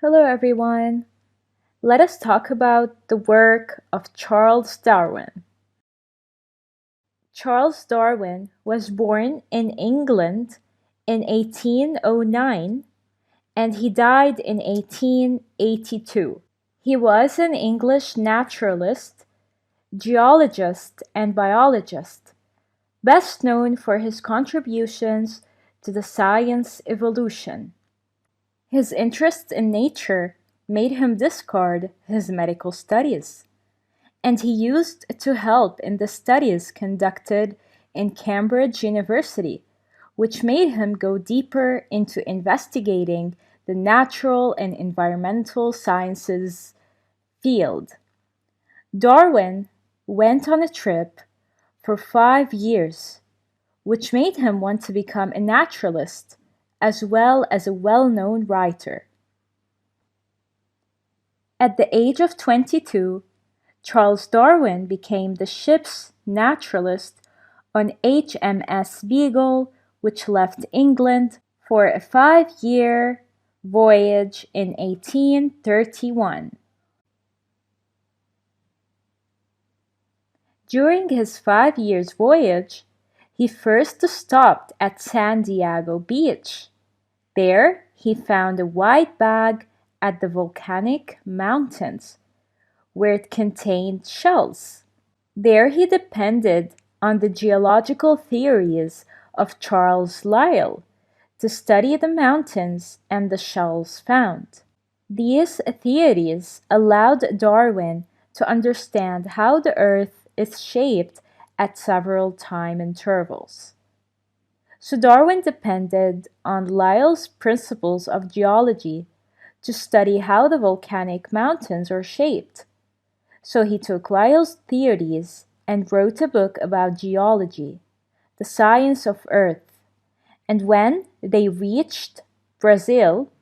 Hello, everyone. Let us talk about the work of Charles Darwin. Charles Darwin was born in England in 1809 and he died in 1882. He was an English naturalist, geologist, and biologist, best known for his contributions to the science evolution. His interest in nature made him discard his medical studies, and he used to help in the studies conducted in Cambridge University, which made him go deeper into investigating the natural and environmental sciences field. Darwin went on a trip for 5 years, which made him want to become a naturalist as well as a well-known writer. At the age of 22, Charles Darwin became the ship's naturalist on HMS Beagle, which left England for a 5-year voyage in 1831. During his 5 years voyage, he first stopped at San Diego Beach. There, he found a white bag at the volcanic mountains, where it contained shells. There he depended on the geological theories of Charles Lyell to study the mountains and the shells found. These theories allowed Darwin to understand how the Earth is shaped at several time intervals. So Darwin depended on Lyell's principles of geology to study how the volcanic mountains are shaped. So he took Lyell's theories and wrote a book about geology, the science of Earth. And when they reached Brazil,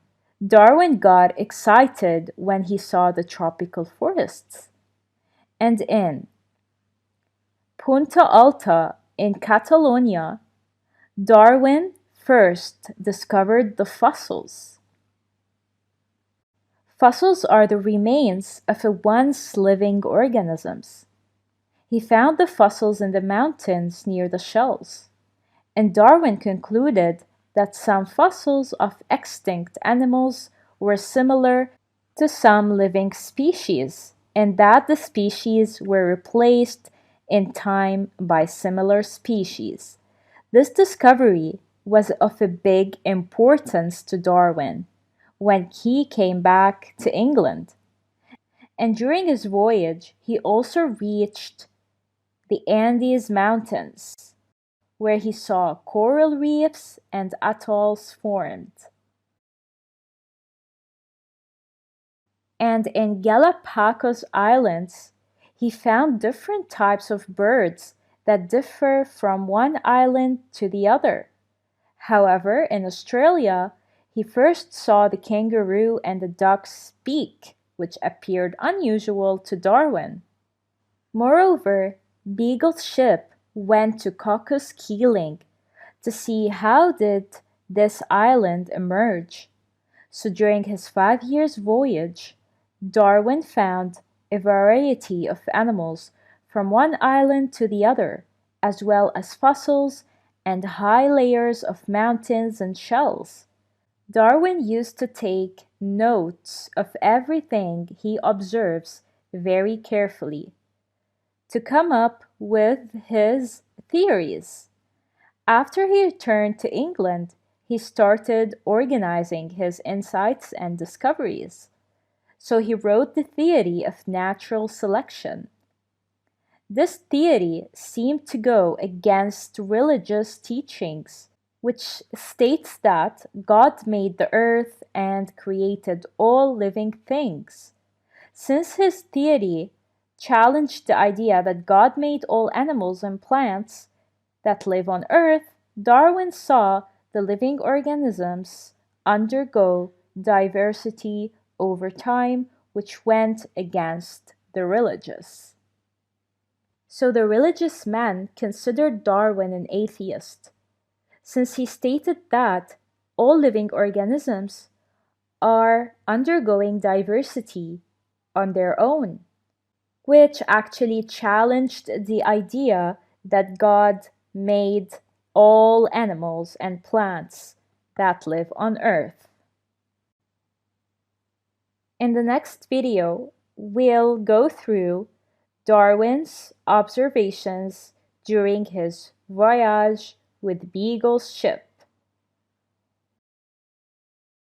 Darwin got excited when he saw the tropical forests. And in Punta Alta in Catalonia, Darwin first discovered the fossils. Fossils are the remains of a once living organisms. He found the fossils in the mountains near the shells, and Darwin concluded that some fossils of extinct animals were similar to some living species, and that the species were replaced in time by similar species. This discovery was of a big importance to Darwin when he came back to England. And during his voyage, he also reached the Andes Mountains, where he saw coral reefs and atolls formed. And in Galapagos Islands, he found different types of birds that differ from one island to the other. However, in Australia, he first saw the kangaroo and the duck's beak, which appeared unusual to Darwin. Moreover, Beagle's ship went to Cocos Keeling to see how did this island emerge. So during his 5 years voyage, Darwin found a variety of animals from one island to the other, as well as fossils and high layers of mountains and shells. Darwin used to take notes of everything he observes very carefully to come up with his theories. After he returned to England, he started organizing his insights and discoveries. So he wrote the theory of natural selection. This theory seemed to go against religious teachings, which states that God made the earth and created all living things. Since his theory challenged the idea that God made all animals and plants that live on earth, Darwin saw the living organisms undergo diversity over time, which went against the religious. So the religious man considered Darwin an atheist, since he stated that all living organisms are undergoing diversity on their own, which actually challenged the idea that God made all animals and plants that live on Earth. In the next video, we'll go through Darwin's observations during his voyage with Beagle's ship.